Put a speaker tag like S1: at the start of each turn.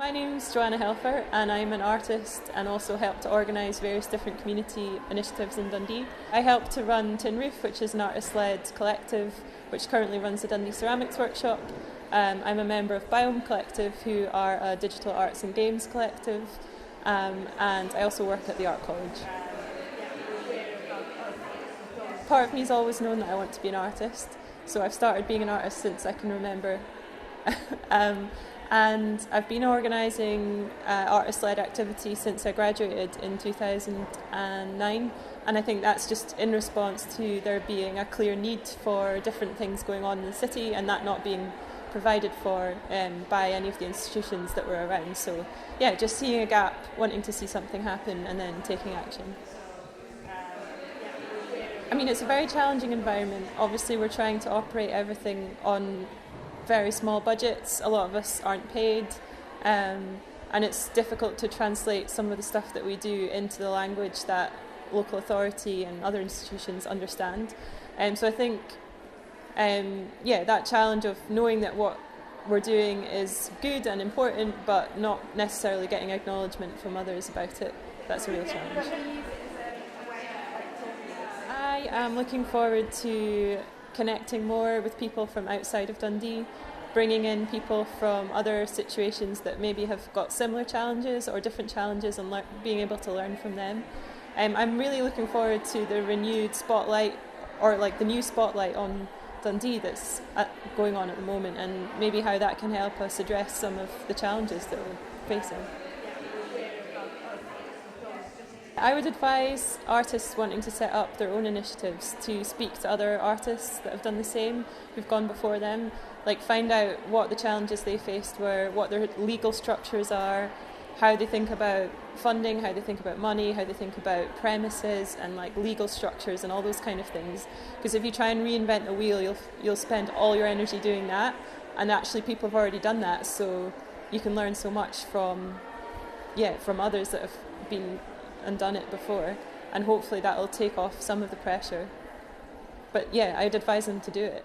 S1: My name's Joanna Helfer and I'm an artist and also help to organise various different community initiatives in Dundee. I help to run Tin Roof, which is an artist-led collective which currently runs the Dundee Ceramics Workshop. I'm a member of Biome Collective, who are a digital arts and games collective, and I also work at the Art College. Part of me's always known that I want to be an artist, so I've started being an artist since I can remember. And I've been organising artist-led activity since I graduated in 2009, and I think that's just in response to there being a clear need for different things going on in the city and that not being provided for by any of the institutions that were around. So yeah, just seeing a gap, wanting to see something happen and then taking action. I mean, it's a very challenging environment. Obviously we're trying to operate everything on very small budgets. A lot of us aren't paid, and it's difficult to translate some of the stuff that we do into the language that local authority and other institutions understand. So I think that challenge of knowing that what we're doing is good and important but not necessarily getting acknowledgement from others about it, that's a real challenge. I am looking forward to connecting more with people from outside of Dundee, bringing in people from other situations that maybe have got similar challenges or different challenges and being able to learn from them. I'm really looking forward to the renewed spotlight, or like the new spotlight on Dundee that's going on at the moment, and maybe how that can help us address some of the challenges that we're facing. I would advise artists wanting to set up their own initiatives to speak to other artists that have done the same, who've gone before them, like find out what the challenges they faced were, what their legal structures are, how they think about funding, how they think about money, how they think about premises and like legal structures and all those kind of things. Because if you try and reinvent the wheel, you'll spend all your energy doing that, and actually people have already done that, so you can learn so much from others that have been and done it before, and hopefully that will take off some of the pressure. But yeah, I'd advise them to do it.